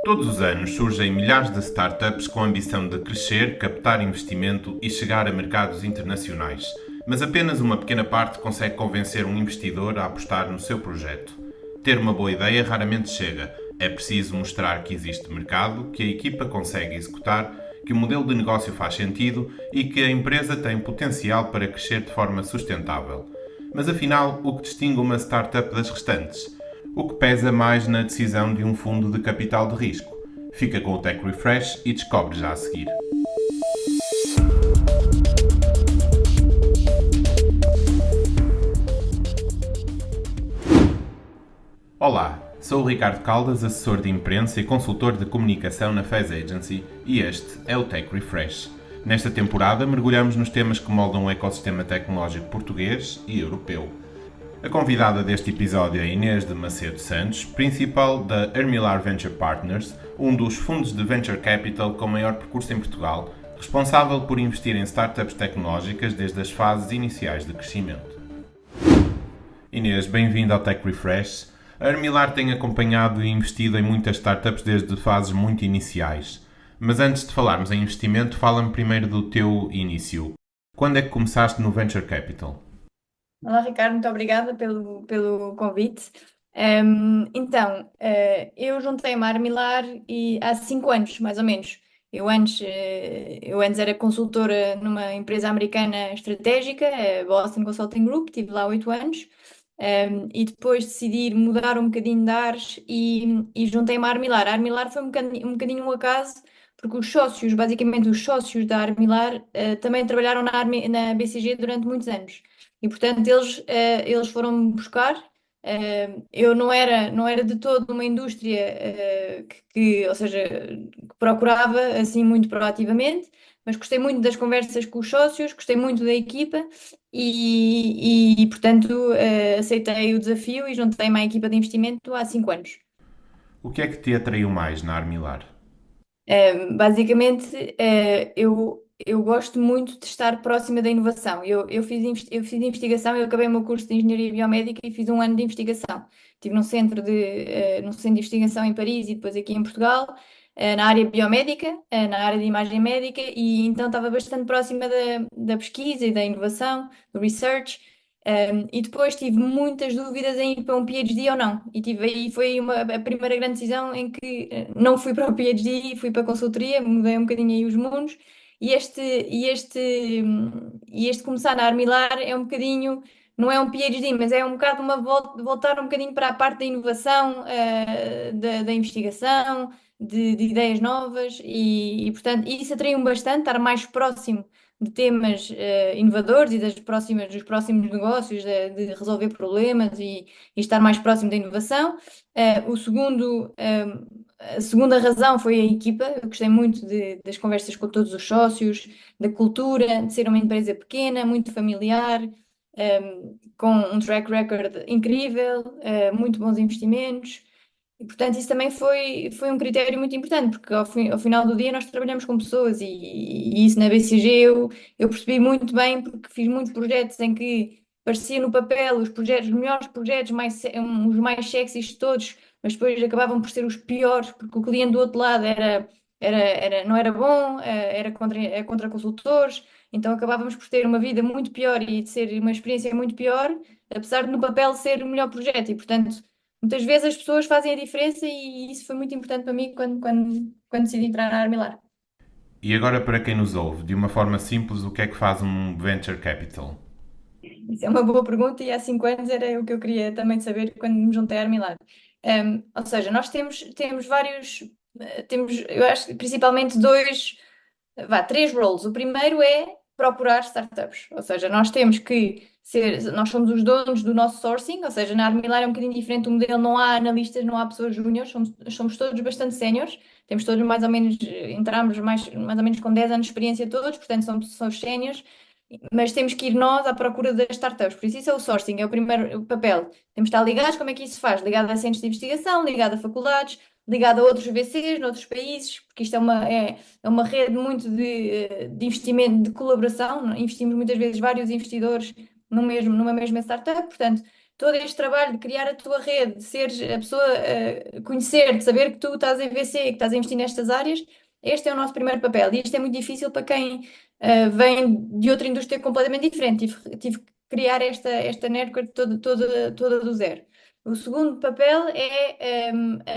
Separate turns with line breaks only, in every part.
Todos os anos surgem milhares de startups com a ambição de crescer, captar investimento e chegar a mercados internacionais. Mas apenas uma pequena parte consegue convencer um investidor a apostar no seu projeto. Ter uma boa ideia raramente chega. É preciso mostrar que existe mercado, que a equipa consegue executar, que o modelo de negócio faz sentido e que a empresa tem potencial para crescer de forma sustentável. Mas afinal, o que distingue uma startup das restantes? O que pesa mais na decisão de um fundo de capital de risco? Fica com o Tech Refresh e descobre já a seguir. Olá, sou o Ricardo Caldas, assessor de imprensa e consultor de comunicação na Fez Agency, e este é o Tech Refresh. Nesta temporada mergulhamos nos temas que moldam o ecossistema tecnológico português e europeu. A convidada deste episódio é Inês de Macedo Santos, principal da Armilar Venture Partners, um dos fundos de venture capital com maior percurso em Portugal, responsável por investir em startups tecnológicas desde as fases iniciais de crescimento. Inês, bem-vinda ao Tech Refresh. A Armilar tem acompanhado e investido em muitas startups desde fases muito iniciais. Mas antes de falarmos em investimento, fala-me primeiro do teu início. Quando é que começaste no Venture Capital?
Olá, Ricardo, muito obrigada pelo convite. Eu juntei-me à Armilar há 5 anos, mais ou menos. Eu antes era consultora numa empresa americana estratégica, a Boston Consulting Group, estive lá 8 anos. E depois decidi mudar um bocadinho de ares e juntei-me à Armilar. A Armilar foi um bocadinho um acaso, porque basicamente os sócios da Armilar, também trabalharam na BCG durante muitos anos. E portanto eles foram-me buscar. Eu não era de todo uma indústria ou seja, que procurava assim muito proativamente, mas gostei muito das conversas com os sócios, gostei muito da equipa portanto aceitei o desafio e juntei-me à equipa de investimento há 5 anos.
O que é que te atraiu mais na Armilar?
Basicamente, eu gosto muito de estar próxima da inovação. Eu fiz investigação, eu acabei o meu curso de Engenharia Biomédica e fiz um ano de investigação. Estive num centro de investigação em Paris e depois aqui em Portugal, na área biomédica, na área de imagem médica, e então estava bastante próxima da pesquisa e da inovação, do research. E depois tive muitas dúvidas em ir para um PhD ou não. E foi a primeira grande decisão em que não fui para o PhD, fui para a consultoria, mudei um bocadinho aí os mundos. E este começar na Armilar é um bocadinho, não é um PhD, mas é um bocado voltar um bocadinho para a parte da inovação, da investigação, de ideias novas. Portanto, isso atraiu-me bastante, estar mais próximo de temas inovadores e dos próximos negócios, de resolver problemas e estar mais próximo da inovação. A segunda razão foi a equipa. Eu gostei muito das conversas com todos os sócios, da cultura, de ser uma empresa pequena, muito familiar, com um track record incrível, muito bons investimentos. E, portanto, isso também foi um critério muito importante, porque ao final do dia nós trabalhamos com pessoas e isso na BCG eu percebi muito bem, porque fiz muitos projetos em que parecia no papel os melhores projetos, os mais sexys de todos, mas depois acabavam por ser os piores, porque o cliente do outro lado não era bom, era contra consultores, então acabávamos por ter uma vida muito pior e de ser uma experiência muito pior, apesar de no papel ser o melhor projeto. E, portanto, muitas vezes as pessoas fazem a diferença e isso foi muito importante para mim quando decidi entrar na Armilar.
E agora, para quem nos ouve, de uma forma simples, o que é que faz um Venture Capital?
Isso é uma boa pergunta e há 5 anos era o que eu queria também saber quando me juntei à Armilar. Ou seja, nós temos vários, eu acho que principalmente três roles. O primeiro é procurar startups, ou seja, nós somos os donos do nosso sourcing, ou seja, na Armilar é um bocadinho diferente o modelo, não há analistas, não há pessoas júniores, somos todos bastante séniores, temos todos mais ou menos, entramos mais ou menos com 10 anos de experiência todos, portanto somos séniores, mas temos que ir nós à procura das startups, por isso é o sourcing, é o primeiro papel. Temos de estar ligados, como é que isso se faz? Ligado a centros de investigação, ligado a faculdades, ligado a outros VCs noutros países, porque isto é uma rede muito de investimento, de colaboração. Investimos muitas vezes vários investidores numa mesma startup, portanto, todo este trabalho de criar a tua rede, de seres a pessoa, conhecer, de saber que tu estás em VC, que estás a investir nestas áreas, este é o nosso primeiro papel. E isto é muito difícil para quem vem de outra indústria completamente diferente. Tive que criar esta network toda do zero. O segundo papel é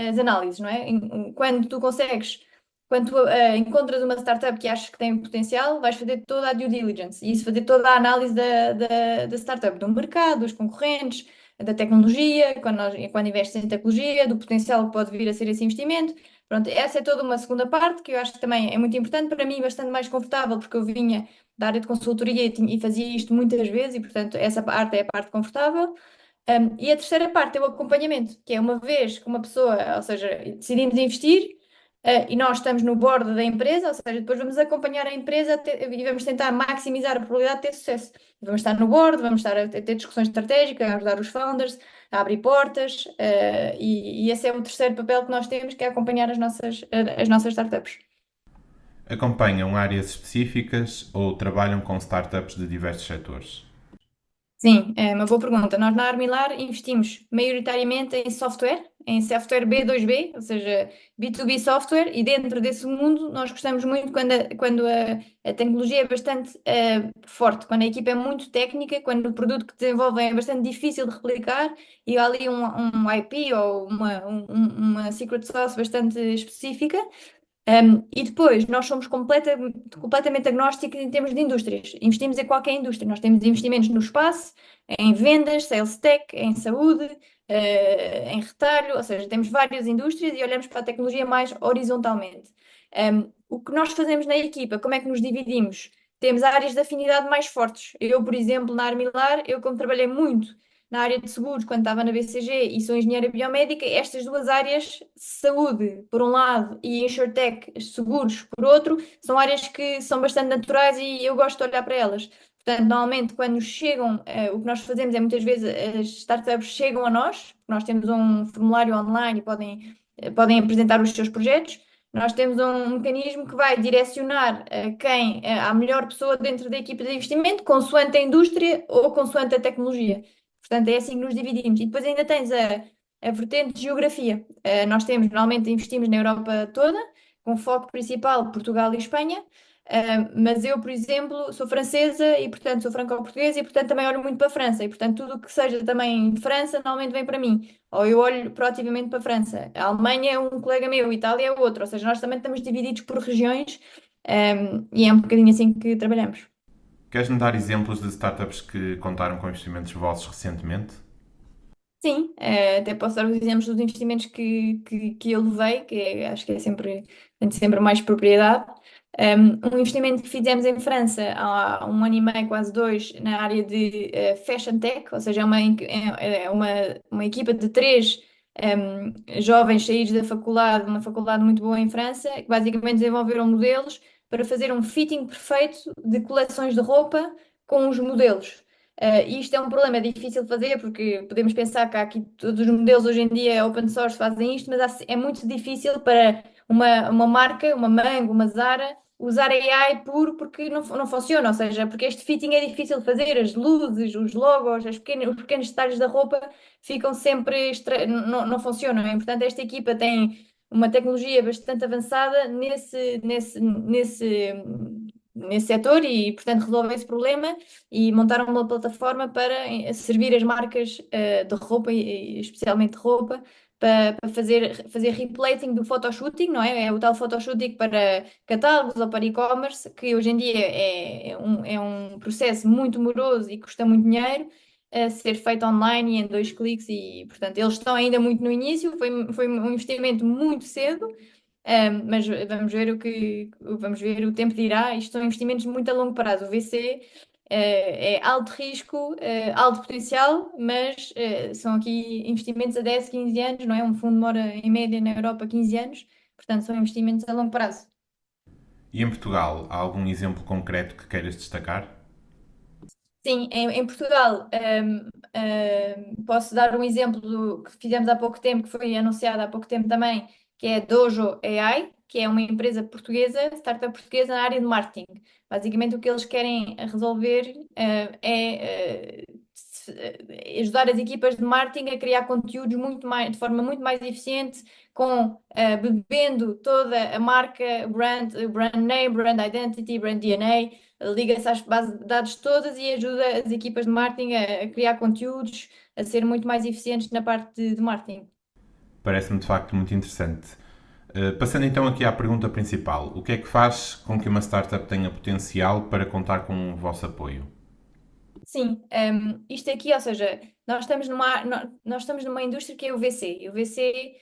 as análises, não é? Quando tu consegues, quando tu encontras uma startup que achas que tem potencial, vais fazer toda a due diligence e isso fazer toda a análise da startup, do mercado, dos concorrentes, da tecnologia, quando investes em tecnologia, do potencial que pode vir a ser esse investimento. Pronto, essa é toda uma segunda parte que eu acho que também é muito importante para mim, bastante mais confortável, porque eu vinha da área de consultoria e fazia isto muitas vezes e, portanto, essa parte é a parte confortável. E a terceira parte é o acompanhamento, que é uma vez que uma pessoa, ou seja, decidimos investir, e nós estamos no board da empresa, ou seja, depois vamos acompanhar a empresa e vamos tentar maximizar a probabilidade de ter sucesso. Vamos estar no board, vamos estar a ter discussões estratégicas, a ajudar os founders, a abrir portas, e esse é o terceiro papel que nós temos, que é acompanhar as nossas startups.
Acompanham áreas específicas ou trabalham com startups de diversos setores?
Sim, é uma boa pergunta. Nós na Armilar investimos maioritariamente em software B2B, ou seja, B2B software, e dentro desse mundo nós gostamos muito quando a tecnologia é bastante forte, quando a equipa é muito técnica, quando o produto que desenvolvem é bastante difícil de replicar e há ali um IP ou uma secret sauce bastante específica. E depois, nós somos completamente agnósticos em termos de indústrias. Investimos em qualquer indústria. Nós temos investimentos no espaço, em vendas, sales tech, em saúde, em retalho, ou seja, temos várias indústrias e olhamos para a tecnologia mais horizontalmente. O que nós fazemos na equipa, como é que nos dividimos? Temos áreas de afinidade mais fortes. Eu, por exemplo, na Armilar, eu como trabalhei muito na área de seguros, quando estava na BCG e sou engenheira biomédica, estas duas áreas, saúde por um lado e insurtech, seguros por outro, são áreas que são bastante naturais e eu gosto de olhar para elas. Portanto, normalmente, quando chegam, o que nós fazemos é muitas vezes as startups chegam a nós temos um formulário online e podem apresentar os seus projetos. Nós temos um mecanismo que vai direcionar à melhor pessoa dentro da equipa de investimento, consoante a indústria ou consoante a tecnologia. Portanto, é assim que nos dividimos. E depois ainda tens a vertente de geografia. Nós normalmente investimos na Europa toda, com foco principal Portugal e Espanha. Mas eu, por exemplo, sou francesa e, portanto, sou franco-portuguesa e, portanto, também olho muito para a França. E, portanto, tudo o que seja também de França normalmente vem para mim. Ou eu olho proativamente para a França. A Alemanha é um colega meu, a Itália é outro. Ou seja, nós também estamos divididos por regiões, e é um bocadinho assim que trabalhamos.
Queres-me dar exemplos de startups que contaram com investimentos vossos recentemente?
Sim, até posso dar os exemplos dos investimentos que eu levei, acho que tem sempre mais propriedade. Um investimento que fizemos em França há um ano e meio, quase dois, na área de Fashion Tech, ou seja, é uma equipa de três jovens saídos da faculdade, uma faculdade muito boa em França, que basicamente desenvolveram modelos para fazer um fitting perfeito de coleções de roupa com os modelos. E isto é um problema difícil de fazer porque podemos pensar que há aqui todos os modelos hoje em dia open source fazem isto, mas é muito difícil para uma marca, uma Mango, uma Zara, usar AI puro porque não funciona. Ou seja, porque este fitting é difícil de fazer, as luzes, os logos, os pequenos detalhes da roupa ficam sempre não funcionam. Portanto, esta equipa tem uma tecnologia bastante avançada nesse setor e, portanto, resolve esse problema e montaram uma plataforma para servir as marcas de roupa, e especialmente de roupa, para fazer replating do photoshooting, não é? É o tal photoshooting para catálogos ou para e-commerce, que hoje em dia é um processo muito moroso e custa muito dinheiro. A ser feito online e em 2 cliques, e portanto eles estão ainda muito no início, foi um investimento muito cedo, mas vamos ver o tempo dirá. Isto são investimentos muito a longo prazo. O VC é alto risco, alto potencial, mas são aqui investimentos a 10, 15 anos, não é? Um fundo demora em média na Europa 15 anos, portanto são investimentos a longo prazo.
E em Portugal, há algum exemplo concreto que queiras destacar?
Sim, em Portugal, posso dar um exemplo que fizemos há pouco tempo, que foi anunciado há pouco tempo também, que é Dojo AI, que é uma empresa portuguesa, startup portuguesa na área de marketing. Basicamente, o que eles querem resolver é ajudar as equipas de marketing a criar conteúdos de forma muito mais eficiente, bebendo toda a marca, brand name, brand identity, brand DNA, liga-se às bases de dados todas e ajuda as equipas de marketing a criar conteúdos, a ser muito mais eficientes na parte de marketing.
Parece-me de facto muito interessante. Passando então aqui à pergunta principal: o que é que faz com que uma startup tenha potencial para contar com o vosso apoio?
Sim, isto aqui, ou seja, nós estamos numa indústria que é o VC. E o VC,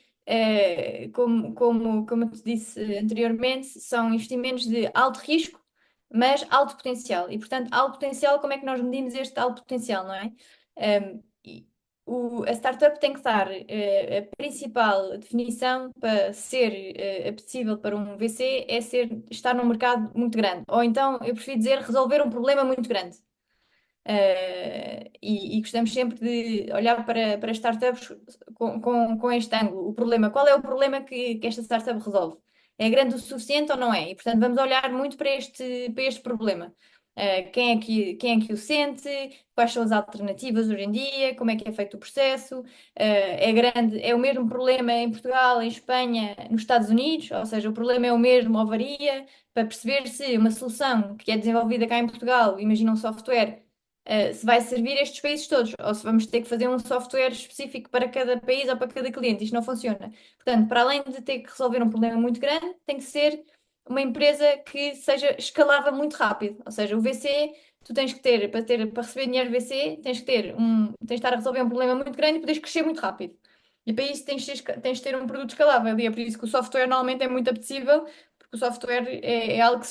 como eu te disse anteriormente, são investimentos de alto risco, mas alto potencial. E, portanto, alto potencial, como é que nós medimos este alto potencial, não é? A startup tem que estar, a principal definição para ser apetecível para um VC é estar num mercado muito grande. Ou então, eu prefiro dizer, resolver um problema muito grande. E gostamos sempre de olhar para startups com este ângulo. O problema, qual é o problema que esta startup resolve? É grande o suficiente ou não é? E, portanto, vamos olhar muito para este problema. Quem é que o sente? Quais são as alternativas hoje em dia? Como é que é feito o processo? É grande, é o mesmo problema em Portugal, em Espanha, nos Estados Unidos? Ou seja, o problema é o mesmo ou varia? Para perceber se uma solução que é desenvolvida cá em Portugal, imagina um software se vai servir estes países todos, ou se vamos ter que fazer um software específico para cada país ou para cada cliente. Isto não funciona. Portanto, para além de ter que resolver um problema muito grande, tem que ser uma empresa que seja escalável muito rápido. Ou seja, o VC, tu tens que para receber dinheiro VC, tens de estar a resolver um problema muito grande e podes crescer muito rápido. E para isso tens de ter um produto escalável. E é por isso que o software normalmente é muito apetecível, porque o software é algo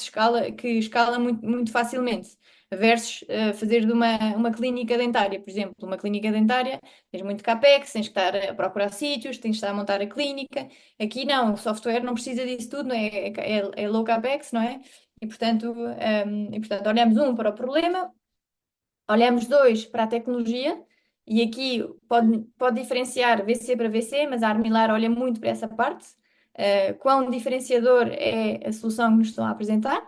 que escala muito, muito facilmente versus fazer de uma clínica dentária, por exemplo. Uma clínica dentária, tens muito CAPEX, tens que estar a procurar sítios, tens que estar a montar a clínica. Aqui não, o software não precisa disso tudo, não é? É low CAPEX, não é? E portanto, olhamos para o problema, olhamos para a tecnologia, e aqui pode diferenciar VC para VC, mas a Armilar olha muito para essa parte. Quão diferenciador é a solução que nos estão a apresentar.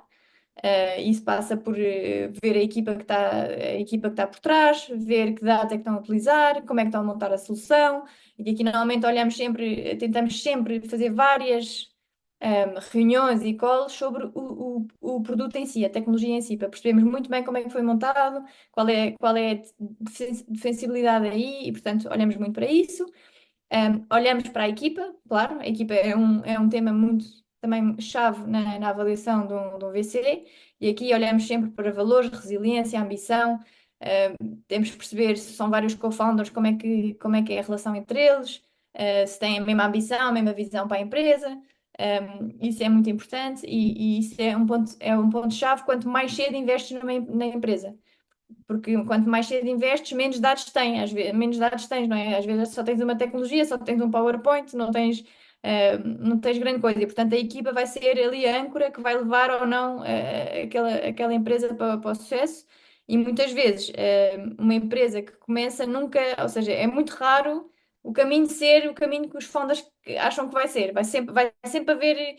Isso passa por ver a equipa que está por trás, ver que dados é que estão a utilizar, como é que estão a montar a solução. E aqui normalmente tentamos sempre fazer várias reuniões e calls sobre o produto em si, a tecnologia em si, para percebermos muito bem como é que foi montado, qual é a defensibilidade aí, e portanto olhamos muito para isso. Olhamos para a equipa, claro, a equipa é um tema muito também chave na avaliação de um VC, e aqui olhamos sempre para valores, resiliência, ambição. Temos que perceber se são vários co-founders, como é que é a relação entre eles, se têm a mesma ambição, a mesma visão para a empresa. Isso é muito importante e isso é um ponto-chave quanto mais cedo investes na empresa. Porque quanto mais cedo investes, menos dados tens, menos dados tens, não é? Às vezes só tens uma tecnologia, só tens um PowerPoint, não tens grande coisa. E, portanto, a equipa vai ser ali a âncora que vai levar ou não aquela empresa para o sucesso. E muitas vezes, uma empresa que começa nunca, ou seja, é muito raro o caminho ser o caminho que os founders acham que vai ser. Vai sempre haver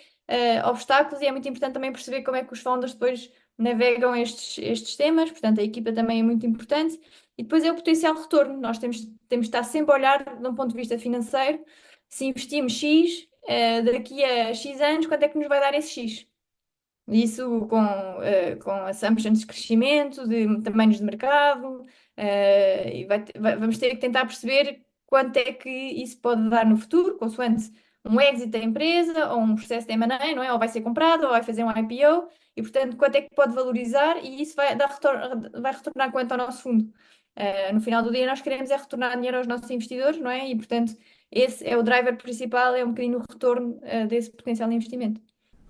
obstáculos, e é muito importante também perceber como é que os founders depois navegam estes temas, portanto, a equipa também é muito importante. E depois é o potencial retorno. Nós temos de estar sempre a olhar de um ponto de vista financeiro. Se investimos X, daqui a X anos, quanto é que nos vai dar esse X? Isso com assumptions de crescimento, de tamanhos de mercado, e vamos ter que tentar perceber quanto é que isso pode dar no futuro, consoante um exit da empresa ou um processo de M&A, não é? Ou vai ser comprado, ou vai fazer um IPO, e portanto, quanto é que pode valorizar, e isso vai retornar quanto ao nosso fundo. No final do dia, nós queremos é retornar dinheiro aos nossos investidores, não é? E portanto, esse é o driver principal, é um bocadinho o retorno desse potencial de investimento.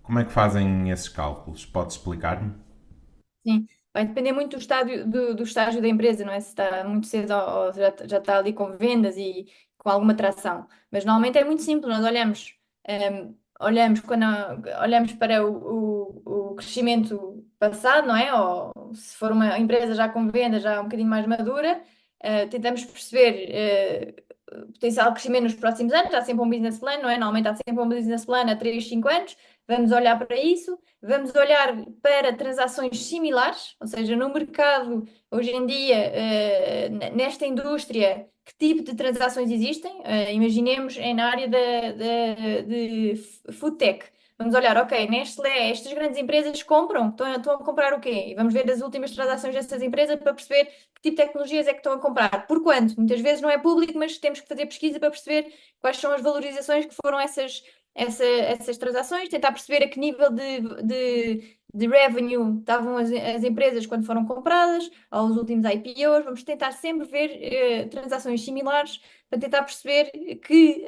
Como é que fazem esses cálculos? Pode explicar-me?
Sim, vai depender muito do estágio da empresa, não é? Se está muito cedo ou já está ali com vendas e com alguma tração. Mas normalmente é muito simples, nós olhamos para o crescimento passado, não é? Ou se for uma empresa já com vendas, já um bocadinho mais madura, tentamos perceber potencial de crescimento nos próximos anos, há sempre um business plan, não é? Normalmente há sempre um business plan a 3, 5 anos, vamos olhar para isso, vamos olhar para transações similares, ou seja, no mercado, hoje em dia, nesta indústria, que tipo de transações existem? Imaginemos na área de food tech. Vamos olhar, ok, Nestlé, estas grandes empresas compram, estão a comprar o quê? E vamos ver as últimas transações dessas empresas para perceber que tipo de tecnologias é que estão a comprar. Por quanto? Muitas vezes não é público, mas temos que fazer pesquisa para perceber quais são as valorizações que foram essas transações, tentar perceber a que nível de revenue estavam as empresas quando foram compradas, aos últimos IPOs. Vamos tentar sempre ver transações similares para tentar perceber que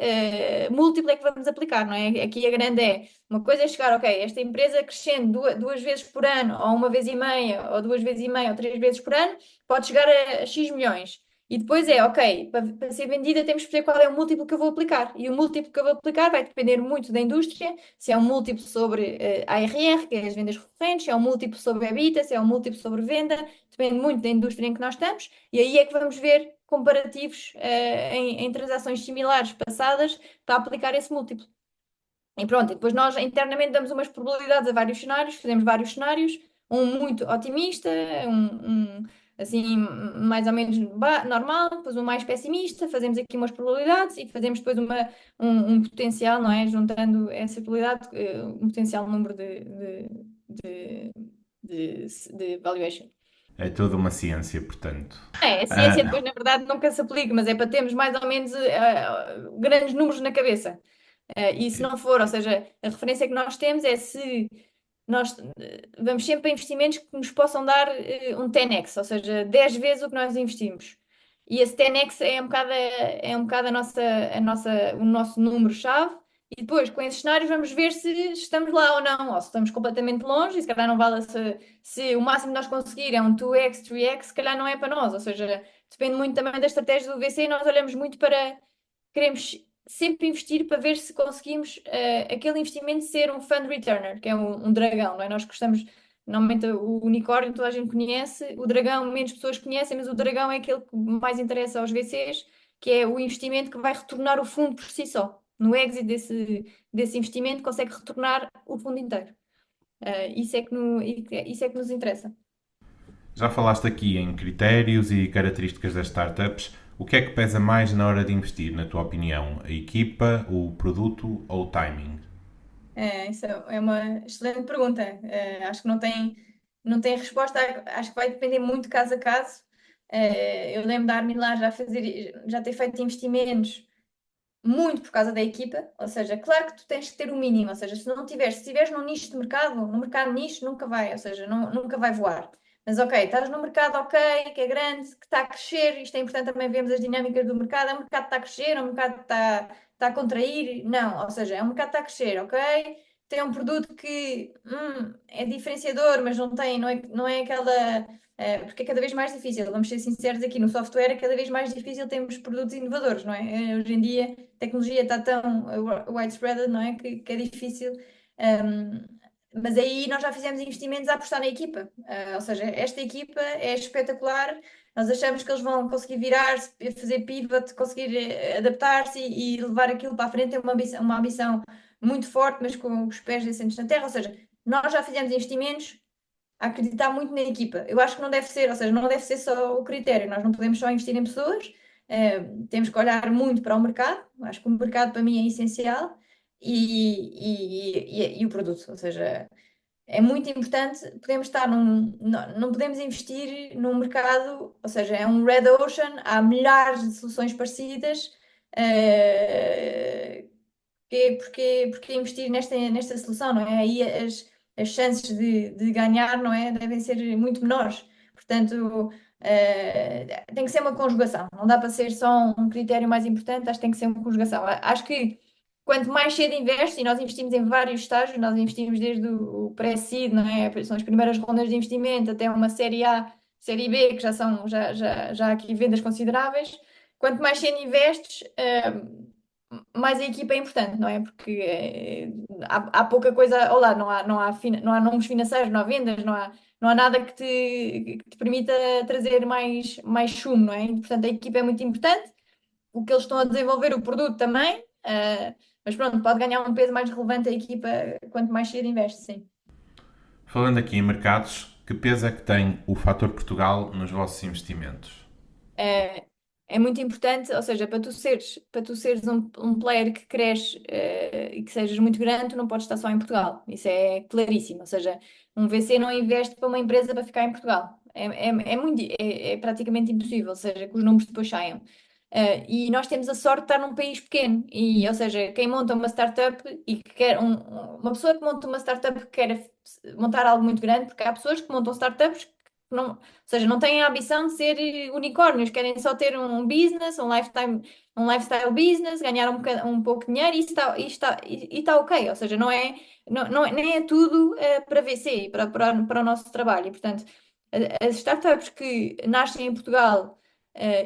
múltiplo é que vamos aplicar, não é? Aqui a grande é, uma coisa é chegar, ok, esta empresa crescendo duas vezes por ano, ou uma vez e meia, ou 2 vezes e meia, ou 3 vezes por ano, pode chegar a X milhões. E depois é, ok, para ser vendida temos que perceber qual é o múltiplo que eu vou aplicar. E o múltiplo que eu vou aplicar vai depender muito da indústria, se é um múltiplo sobre ARR, que é as vendas recorrentes, se é um múltiplo sobre EBITDA, se é um múltiplo sobre venda, depende muito da indústria em que nós estamos. E aí é que vamos ver comparativos em transações similares passadas para aplicar esse múltiplo. E pronto, e depois nós internamente damos umas probabilidades a vários cenários, fazemos vários cenários, um muito otimista, assim mais ou menos normal, depois um mais pessimista, fazemos aqui umas probabilidades e fazemos depois um potencial, não é? Juntando essa probabilidade, um potencial número de valuation.
É toda uma ciência, portanto.
A ciência
Ah,
depois, na verdade, nunca se aplica, mas é para termos mais ou menos grandes números na cabeça. E se não for, ou seja, a referência que nós temos é se nós vamos sempre para investimentos que nos possam dar um 10x, ou seja, 10 vezes o que nós investimos. E esse 10x é um bocado o nosso número-chave. E depois, com esses cenários, vamos ver se estamos lá ou não, ou se estamos completamente longe, e se calhar não vale se o máximo que nós conseguir é um 2x, 3x, se calhar não é para nós. Ou seja, depende muito também da estratégia do VC, nós olhamos muito para. Queremos sempre investir para ver se conseguimos aquele investimento ser um fund returner, que é um dragão, não é? Nós gostamos, normalmente o unicórnio toda a gente conhece, o dragão menos pessoas conhecem, mas o dragão é aquele que mais interessa aos VCs, que é o investimento que vai retornar o fundo por si só. No exit desse investimento consegue retornar o fundo inteiro. Isso é que nos interessa.
já falaste aqui em critérios e características das startups. O que é que pesa mais na hora de investir, na tua opinião? A equipa, o produto ou o timing?
Isso é uma excelente pergunta. Acho que não tem resposta. Acho que vai depender muito caso a caso. Eu lembro da Armilar já ter feito investimentos muito por causa da equipa. Ou seja, claro que tu tens que ter o mínimo. Ou seja, se estiveres num nicho de mercado, no mercado nicho, nunca vai. Ou seja, nunca vai voar. Mas ok, estás num mercado ok, que é grande, que está a crescer. Isto é importante também vermos as dinâmicas do mercado. É um mercado que está a crescer, é um mercado que está a contrair? Não, ou seja, é um mercado que está a crescer, ok? Tem um produto que é diferenciador, mas não é aquela. Porque é cada vez mais difícil, vamos ser sinceros aqui, no software é cada vez mais difícil termos produtos inovadores, não é? Hoje em dia a tecnologia está tão widespread, não é? Que é difícil. Mas aí nós já fizemos investimentos a apostar na equipa. Ou seja, esta equipa é espetacular. Nós achamos que eles vão conseguir virar-se, fazer pivot, conseguir adaptar-se e levar aquilo para a frente. Tem uma ambição muito forte, mas com os pés assentes na terra. Ou seja, nós já fizemos investimentos a acreditar muito na equipa. Eu acho que não deve ser, ou seja, não deve ser só o critério. Nós não podemos só investir em pessoas. Temos que olhar muito para o mercado. Acho que o mercado para mim é essencial. E o produto, ou seja, é muito importante. Podemos estar não podemos investir num mercado, ou seja, é um red ocean, há milhares de soluções parecidas. Porque investir nesta solução, não é? Aí as chances de ganhar, não é? Devem ser muito menores. Portanto, tem que ser uma conjugação. Não dá para ser só um critério mais importante, acho que tem que ser uma conjugação. Acho que quanto mais cedo investe, e nós investimos em vários estágios, nós investimos desde o pré-seed, não é? São as primeiras rondas de investimento, até uma série A, série B, que já há aqui vendas consideráveis. Quanto mais cedo investes, mais a equipa é importante, não é? Porque há pouca coisa ao lado, não há números financeiros, não há vendas, não há nada que te permita trazer mais sumo, não é? E, portanto, a equipa é muito importante. o que eles estão a desenvolver, o produto também, mas pronto, pode ganhar um peso mais relevante a equipa quanto mais cedo investe, sim.
Falando aqui em mercados, que peso é que tem o fator Portugal nos vossos investimentos?
É, é muito importante, ou seja, para tu seres um player que cresce, e que sejas muito grande, tu não podes estar só em Portugal. Isso é claríssimo. Ou seja, um VC não investe para uma empresa para ficar em Portugal. É praticamente impossível, ou seja, que os números depois saiam. E nós temos a sorte de estar num país pequeno. E, ou seja, quem monta uma startup e que quer uma pessoa que monta uma startup que quer montar algo muito grande, porque há pessoas que montam startups que não, ou seja, não têm a ambição de ser unicórnios, querem só ter um business, um lifestyle business, ganhar um pouco de dinheiro e está ok. Ou seja, nem é tudo para VC, para o nosso trabalho. E, portanto, as startups que nascem em Portugal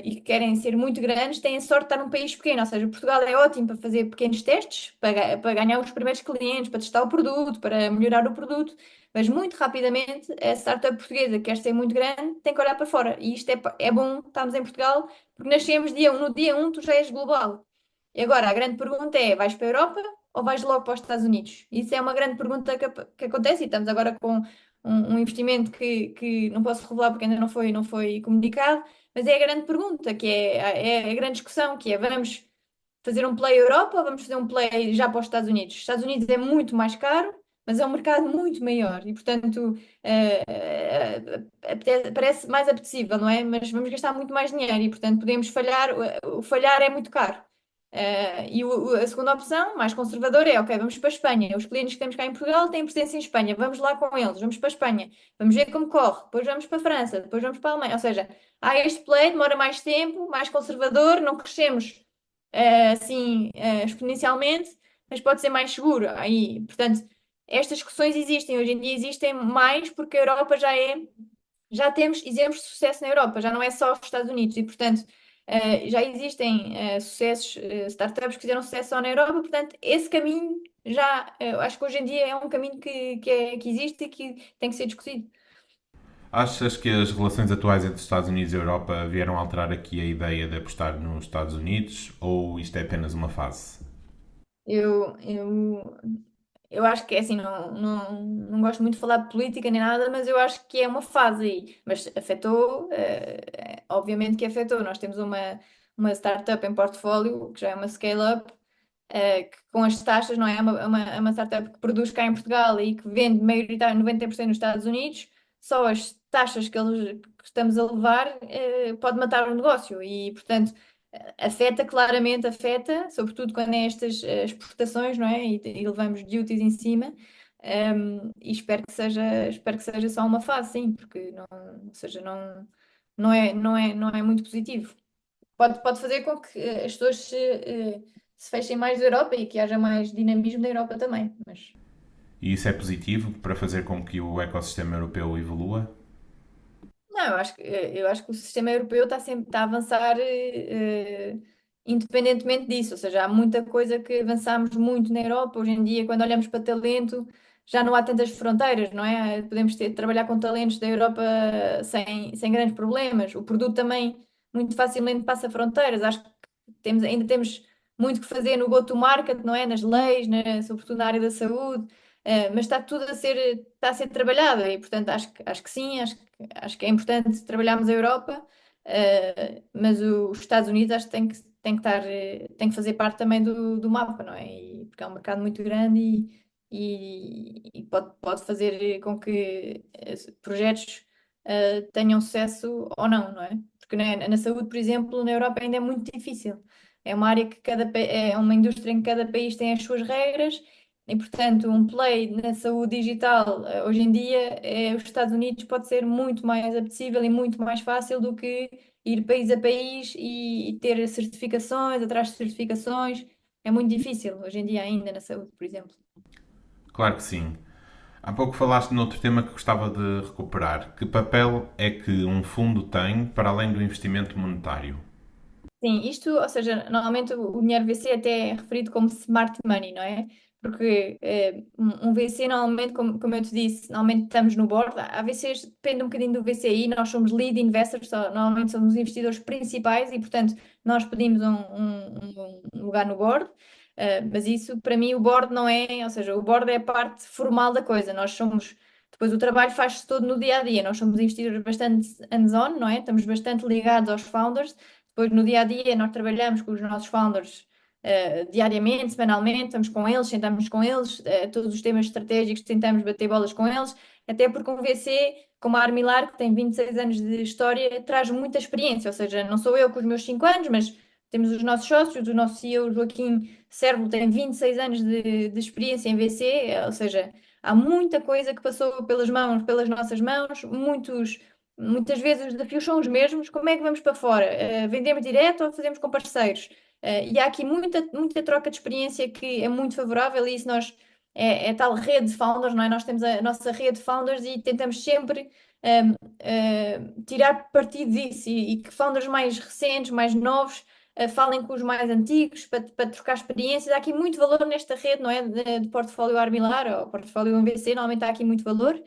e que querem ser muito grandes têm a sorte de estar num país pequeno. Ou seja, Portugal é ótimo para fazer pequenos testes, para ganhar os primeiros clientes, para testar o produto, para melhorar o produto. Mas muito rapidamente, a startup portuguesa que quer ser muito grande tem que olhar para fora. E isto é bom, estamos em Portugal, porque nascemos no dia um tu já és global. E agora, a grande pergunta é, vais para a Europa ou vais logo para os Estados Unidos? Isso é uma grande pergunta que acontece e estamos agora com um investimento que não posso revelar porque ainda não foi comunicado, mas é a grande pergunta, é a grande discussão, que é, vamos fazer um play Europa ou vamos fazer um play já para os Estados Unidos? Os Estados Unidos é muito mais caro, mas é um mercado muito maior e, portanto, parece mais apetecível, não é? Mas vamos gastar muito mais dinheiro e, portanto, podemos falhar. O falhar é muito caro. A segunda opção, mais conservadora, é: ok, vamos para a Espanha. Os clientes que temos cá em Portugal têm presença em Espanha, vamos lá com eles, vamos para a Espanha, vamos ver como corre, depois vamos para a França, depois vamos para a Alemanha. Ou seja, há este play, demora mais tempo, mais conservador, não crescemos assim exponencialmente, mas pode ser mais seguro. Aí, portanto, estas discussões existem, hoje em dia existem mais porque a Europa já temos exemplos de sucesso na Europa, já não é só os Estados Unidos e, portanto, já existem sucessos, startups que fizeram sucesso só na Europa, portanto, esse caminho já, acho que hoje em dia é um caminho que existe e que tem que ser discutido.
Achas que as relações atuais entre Estados Unidos e Europa vieram alterar aqui a ideia de apostar nos Estados Unidos ou isto é apenas uma fase?
Eu, eu, eu acho que é assim, não gosto muito de falar de política nem nada, mas eu acho que é uma fase aí. Mas afetou, obviamente que afetou. Nós temos uma startup em portfólio, que já é uma scale-up, que com as taxas, não é? É uma startup que produz cá em Portugal e que vende maioritariamente 90% nos Estados Unidos. Só as taxas que estamos a levar, pode matar o negócio e, portanto, afeta, sobretudo quando é estas exportações, não é? E levamos duties em cima. E espero que seja só uma fase, sim, porque não, ou seja, não é muito positivo. Pode fazer com que as pessoas se fechem mais da Europa e que haja mais dinamismo da Europa também. Mas
E isso é positivo para fazer com que o ecossistema europeu evolua?
não, eu acho que o sistema europeu está a avançar independentemente disso. Ou seja, há muita coisa que avançamos muito na Europa. Hoje em dia, quando olhamos para talento, já não há tantas fronteiras, não é? Podemos trabalhar com talentos da Europa sem grandes problemas. O produto também muito facilmente passa fronteiras. Acho que ainda temos muito que fazer no go-to-market, não é? Nas leis, sobretudo na área da saúde. Mas está tudo está a ser trabalhado e, portanto, acho que sim, acho que é importante trabalharmos a Europa, mas os Estados Unidos acho que tem que fazer parte também do mapa, não é? Porque é um mercado muito grande e pode fazer com que projetos tenham sucesso ou não é? Porque na saúde, por exemplo, na Europa ainda é muito difícil. É uma área é uma indústria em que cada país tem as suas regras e, portanto, um play na saúde digital, hoje em dia, os Estados Unidos pode ser muito mais apetecível e muito mais fácil do que ir país a país e ter certificações atrás de certificações. É muito difícil hoje em dia ainda na saúde, por exemplo.
Claro que sim. Há pouco falaste noutro tema que gostava de recuperar. Que papel é que um fundo tem para além do investimento monetário?
Sim, isto, ou seja, normalmente o dinheiro VC até é referido como smart money, não é? porque um VC normalmente, como eu te disse, normalmente estamos no board. Há VCs, depende um bocadinho do VCI, nós somos lead investors, normalmente somos os investidores principais e, portanto, nós pedimos um lugar no board. Mas isso, para mim, o board não é, ou seja, o board é a parte formal da coisa. Nós somos, depois o trabalho faz-se todo no dia a dia. Nós somos investidores bastante hands-on, não é? Estamos bastante ligados aos founders. Depois, no dia a dia, nós trabalhamos com os nossos founders diariamente, semanalmente, estamos com eles, sentamos com eles, todos os temas estratégicos, tentamos bater bolas com eles, até porque um VC, como a Armilar, que tem 26 anos de história, traz muita experiência, ou seja, não sou eu com os meus 5 anos, mas temos os nossos sócios, o nosso CEO, Joaquim Servo, tem 26 anos de experiência em VC, ou seja, há muita coisa que passou pelas mãos, pelas nossas mãos, muitas vezes os desafios são os mesmos, como é que vamos para fora? Vendemos direto ou fazemos com parceiros? E há aqui muita troca de experiência que é muito favorável e isso é tal rede de founders, não é? Nós temos a nossa rede de founders e tentamos sempre tirar partido disso e que founders mais recentes, mais novos, falem com os mais antigos para trocar experiências. Há aqui muito valor nesta rede, não é? De portfólio Armilar ou portfólio MVC, normalmente há aqui muito valor.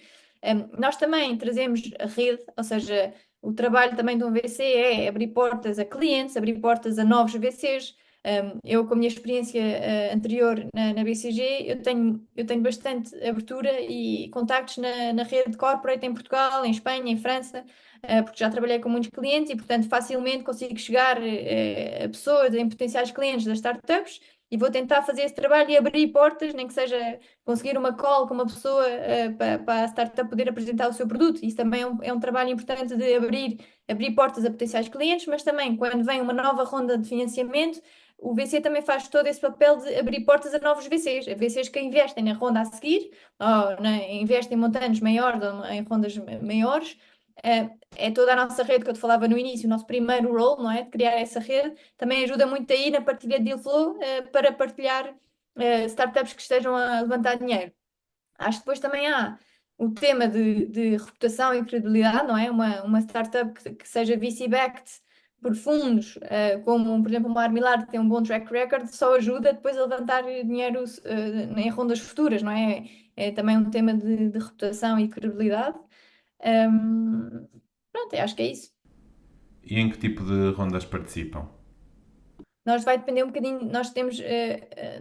Nós também trazemos a rede, ou seja, o trabalho também de um VC é abrir portas a clientes, abrir portas a novos VCs. Eu, com a minha experiência anterior na BCG, eu tenho bastante abertura e contactos na rede corporate em Portugal, em Espanha, em França, porque já trabalhei com muitos clientes e, portanto, facilmente consigo chegar a pessoas, em potenciais clientes das startups e vou tentar fazer esse trabalho e abrir portas, nem que seja conseguir uma call com uma pessoa para a startup poder apresentar o seu produto. Isso também é um trabalho importante de abrir portas a potenciais clientes, mas também quando vem uma nova ronda de financiamento, o VC também faz todo esse papel de abrir portas a novos VCs, a VCs que investem na ronda a seguir, ou investem em montantes maiores ou em rondas maiores. É toda a nossa rede que eu te falava no início, o nosso primeiro role, não é? De criar essa rede, também ajuda muito aí na partilha de deal flow, para partilhar startups que estejam a levantar dinheiro. Acho que depois também há o tema de reputação e credibilidade, não é? Uma startup que seja VC-backed por fundos, como por exemplo uma Armilar que tem um bom track record, só ajuda depois a levantar dinheiro em rondas futuras, não é? É também um tema de reputação e credibilidade. Pronto, eu acho que é isso.
E em que tipo de rondas participam?
Nós vai depender um bocadinho,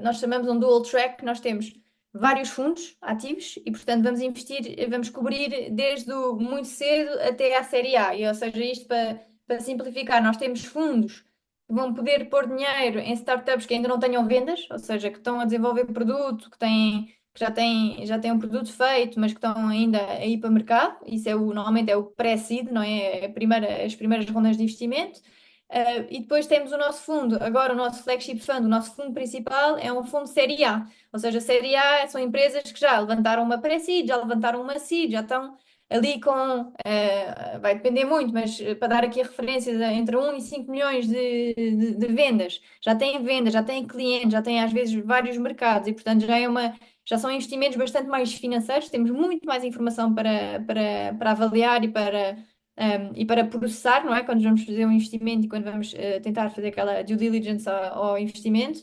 nós chamamos um dual track, nós temos vários fundos ativos e, portanto, vamos investir, vamos cobrir desde o muito cedo até à série A. Ou seja, isto para simplificar, nós temos fundos que vão poder pôr dinheiro em startups que ainda não tenham vendas, ou seja, que estão a desenvolver produto, que já têm um produto feito, mas que estão ainda a ir para o mercado. Isso normalmente é o pré-seed, não é? As primeiras rondas de investimento. E depois temos o nosso fundo, agora o nosso flagship fund, o nosso fundo principal é um fundo série A, ou seja, série A são empresas que já levantaram uma pré-seed, já levantaram uma seed, já estão ali vai depender muito, mas para dar aqui a referências, entre 1 e 5 milhões de vendas, já têm clientes, já têm às vezes vários mercados e portanto já são investimentos bastante mais financeiros, temos muito mais informação para avaliar e para processar, não é? Quando vamos fazer um investimento e quando vamos tentar fazer aquela due diligence ao investimento.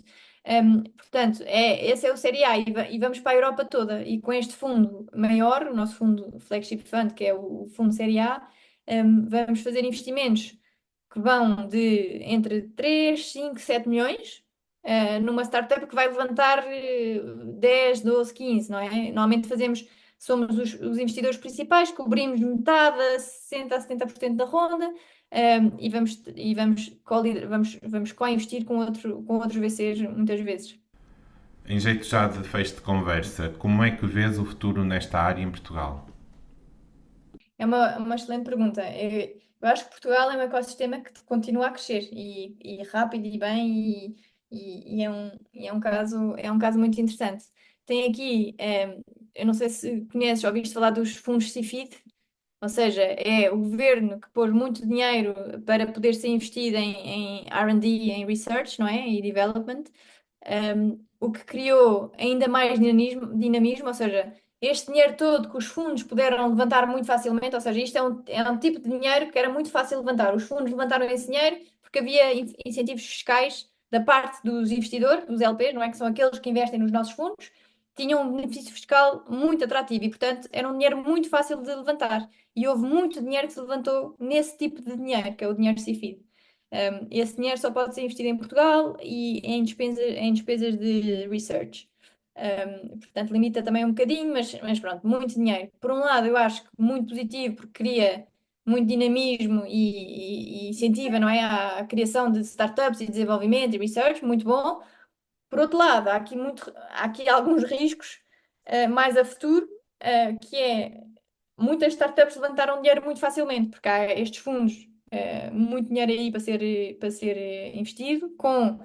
Portanto, esse é o Série A e vamos para a Europa toda. E com este fundo maior, o nosso fundo Flagship Fund, que é o fundo Série A, vamos fazer investimentos que vão de entre 3 5 7 milhões. Numa startup que vai levantar 10, 12, 15, não é? Normalmente somos os investidores principais, cobrimos metade, 60% a 70% da ronda, e vamos co-investir com outros VCs muitas vezes.
Em jeito já de fecho de conversa, como é que vês o futuro nesta área em Portugal?
É uma excelente pergunta. Eu acho que Portugal é um ecossistema que continua a crescer e rápido e bem e é um caso muito interessante. Tem aqui, eu não sei se conheces ou ouviste falar dos fundos CIFID, ou seja, é o governo que pôs muito dinheiro para poder ser investido em R&D, em research, não é? E development, o que criou ainda mais dinamismo, ou seja, este dinheiro todo que os fundos puderam levantar muito facilmente, ou seja, isto é um tipo de dinheiro que era muito fácil levantar. Os fundos levantaram esse dinheiro porque havia incentivos fiscais da parte dos investidores, dos LPs, não é? Que são aqueles que investem nos nossos fundos. tinham um benefício fiscal muito atrativo e, portanto, era um dinheiro muito fácil de levantar. E houve muito dinheiro que se levantou nesse tipo de dinheiro, que é o dinheiro CFID. Esse dinheiro só pode ser investido em Portugal e em despesas de research. Portanto, limita também um bocadinho, mas pronto, muito dinheiro. Por um lado, eu acho que muito positivo, porque cria muito dinamismo e incentiva, não é, a criação de startups e desenvolvimento e research, muito bom. Por outro lado, há aqui alguns riscos, mais a futuro, que é muitas startups levantaram dinheiro muito facilmente, porque há estes fundos, muito dinheiro aí para ser investido, com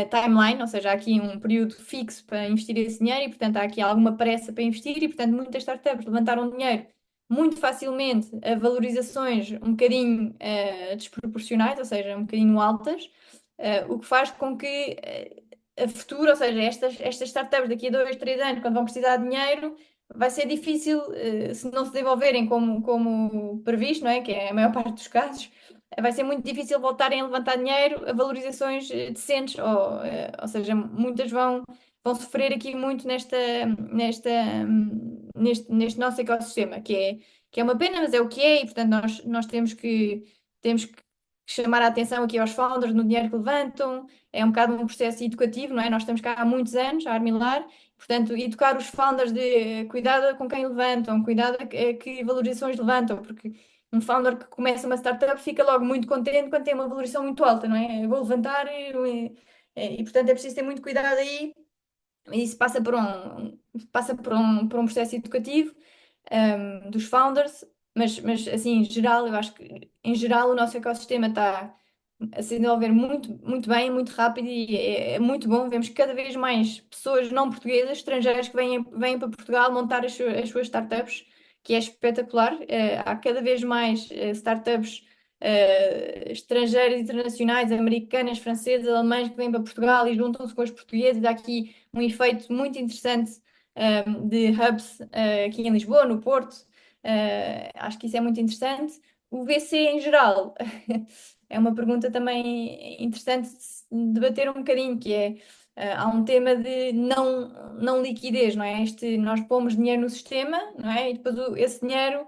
timeline, ou seja, há aqui um período fixo para investir esse dinheiro e, portanto, há aqui alguma pressa para investir e, portanto, muitas startups levantaram dinheiro muito facilmente a valorizações um bocadinho desproporcionais, ou seja, um bocadinho altas, o que faz com que a futuro, ou seja, estas startups daqui a 2, 3 anos, quando vão precisar de dinheiro, vai ser difícil, se não se desenvolverem como previsto, não é? Que é a maior parte dos casos, vai ser muito difícil voltarem a levantar dinheiro a valorizações decentes, ou seja, muitas vão sofrer aqui muito neste nosso ecossistema, que é uma pena, mas é o que é, e portanto nós temos que chamar a atenção aqui aos founders no dinheiro que levantam, é um bocado um processo educativo, não é? Nós estamos cá há muitos anos a Armilar, portanto, educar os founders de cuidado com quem levantam, cuidado a que valorizações levantam, porque um founder que começa uma startup fica logo muito contente quando tem uma valorização muito alta, não é? Eu vou levantar portanto é preciso ter muito cuidado aí. E isso passa por um processo educativo dos founders, mas assim, em geral, eu acho que em geral o nosso ecossistema está a se desenvolver muito bem, muito rápido e é muito bom. Vemos cada vez mais pessoas não portuguesas, estrangeiras que vêm para Portugal montar as suas startups, que é espetacular. Há cada vez mais startups estrangeiras, internacionais, americanas, francesas, alemãs que vêm para Portugal e juntam-se com os portugueses. Dá aqui um efeito muito interessante de hubs aqui em Lisboa, no Porto. Acho que isso é muito interessante. O VC em geral é uma pergunta também interessante de se debater um bocadinho, que é há um tema de não liquidez, não é? Nós pomos dinheiro no sistema, não é? E depois esse dinheiro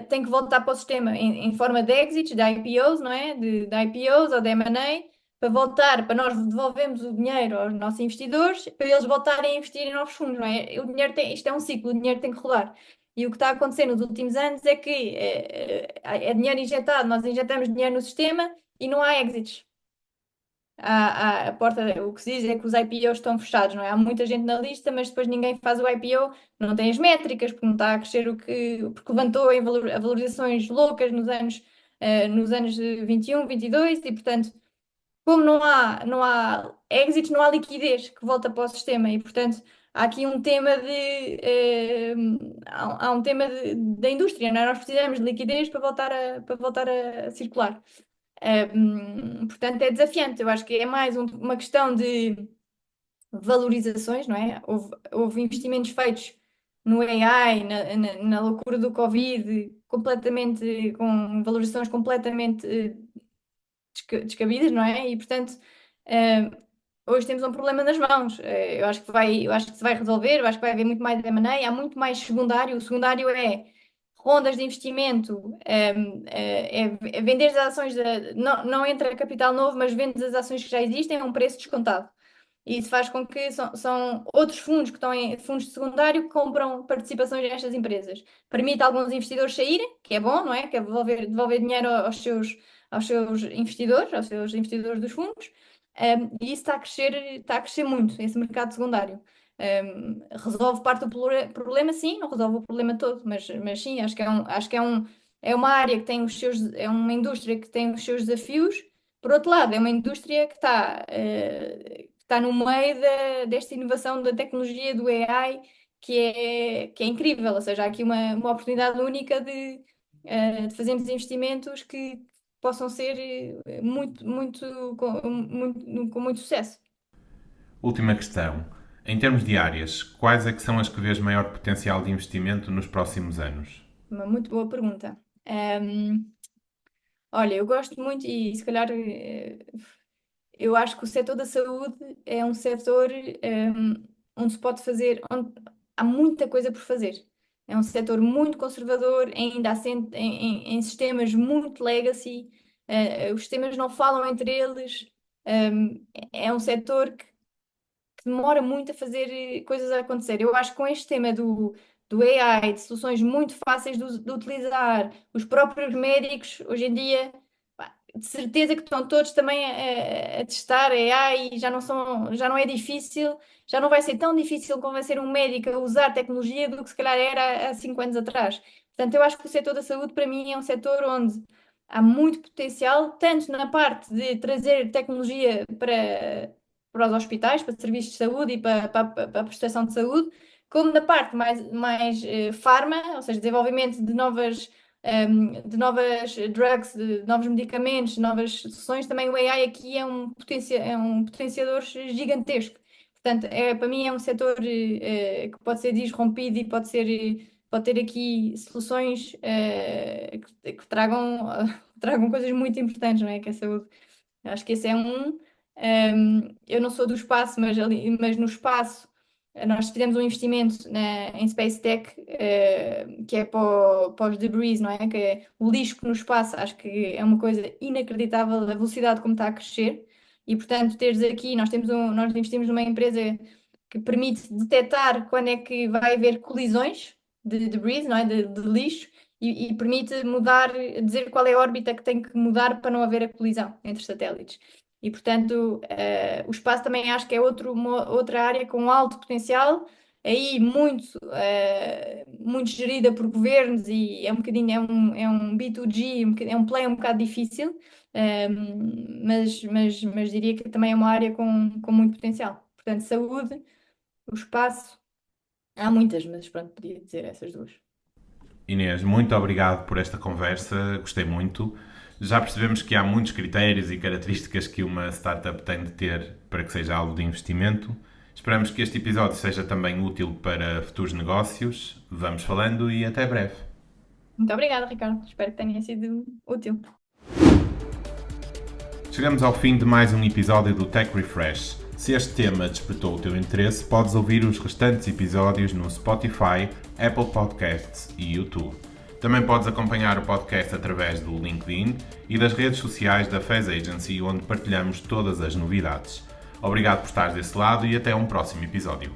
tem que voltar para o sistema em forma de exits, de IPOs, não é? De IPOs ou de M&A, para voltar, para nós devolvermos o dinheiro aos nossos investidores, para eles voltarem a investir em novos fundos, não é? Isto é um ciclo, o dinheiro tem que rodar. E o que está a acontecer nos últimos anos é que é dinheiro injetado, nós injetamos dinheiro no sistema e não há exits. A porta, o que se diz é que os IPOs estão fechados, não é? Há muita gente na lista, mas depois ninguém faz o IPO, não tem as métricas, porque não está a crescer porque levantou a valorizações loucas nos anos de 21, 22, e portanto, como não há exits, não há liquidez que volta para o sistema, e portanto, há aqui um tema há um tema da indústria, não é? Nós precisamos de liquidez para voltar a circular. Portanto, é desafiante. Eu acho que é mais uma questão de valorizações, não é? Houve investimentos feitos no AI, na loucura do Covid, completamente, com valorizações completamente descabidas, não é? E, portanto, hoje temos um problema nas mãos. Eu acho que se vai resolver, eu acho que vai haver muito mais M&A, há muito mais secundário. O secundário é rondas de investimento, é vender as ações, não entra capital novo, mas vende as ações que já existem a um preço descontado. E isso faz com que são outros fundos que estão em fundos de secundário que compram participações nestas empresas. Permite alguns investidores saírem, que é bom, não é? Que é devolver dinheiro aos seus investidores dos fundos. E isso está a crescer muito, esse mercado secundário. Resolve parte do problema, sim, não resolve o problema todo, mas sim, é uma área que tem é uma indústria que tem os seus desafios. Por outro lado, é uma indústria que está no meio desta inovação da tecnologia do AI, que é incrível, ou seja, há aqui uma oportunidade única de fazermos investimentos que possam ser com muito sucesso.
Última questão. Em termos de áreas, quais é que são as que vês maior potencial de investimento nos próximos anos?
Uma muito boa pergunta. Olha, eu gosto muito e se calhar eu acho que o setor da saúde é um setor onde se pode fazer, onde há muita coisa por fazer. É um setor muito conservador, ainda assente em sistemas muito legacy, os sistemas não falam entre eles, é um setor que demora muito a fazer coisas a acontecer. Eu acho que com este tema do AI, de soluções muito fáceis de utilizar, os próprios médicos, hoje em dia, pá, de certeza que estão todos também a testar AI e já não é difícil, já não vai ser tão difícil convencer um médico a usar tecnologia do que se calhar era há 5 anos atrás. Portanto, eu acho que o setor da saúde, para mim, é um setor onde há muito potencial, tanto na parte de trazer tecnologia para os hospitais, para serviços de saúde e para a prestação de saúde, como na parte mais farma, ou seja, desenvolvimento de novas drugs, de novos medicamentos, de novas soluções, também o AI aqui é um potenciador gigantesco. Portanto, para mim é um setor que pode ser disrompido e pode ter aqui soluções que tragam coisas muito importantes, não é? Que é a saúde. Acho que esse é um. Eu não sou do espaço, mas no espaço nós fizemos um investimento em Space Tech, que é para os debris, não é? Que é o lixo no espaço, acho que é uma coisa inacreditável a velocidade como está a crescer. E, portanto, teres aqui, nós investimos numa empresa que permite detectar quando é que vai haver colisões de debris, não é? De lixo. E permite dizer qual é a órbita que tem que mudar para não haver a colisão entre satélites. E, portanto, o espaço também acho que é outra área com alto potencial, aí muito gerida por governos e é um bocadinho, é um B2G, é um play um bocado difícil, mas diria que também é uma área com muito potencial. Portanto, saúde, o espaço, há muitas, mas pronto, podia dizer essas duas.
Inês, muito obrigado por esta conversa, gostei muito. Já percebemos que há muitos critérios e características que uma startup tem de ter para que seja alvo de investimento. Esperamos que este episódio seja também útil para futuros negócios. Vamos falando e até breve.
Muito obrigada, Ricardo. Espero que tenha sido útil.
Chegamos ao fim de mais um episódio do Tech Refresh. Se este tema despertou o teu interesse, podes ouvir os restantes episódios no Spotify, Apple Podcasts e YouTube. Também podes acompanhar o podcast através do LinkedIn e das redes sociais da Fez Agency, onde partilhamos todas as novidades. Obrigado por estares desse lado e até um próximo episódio.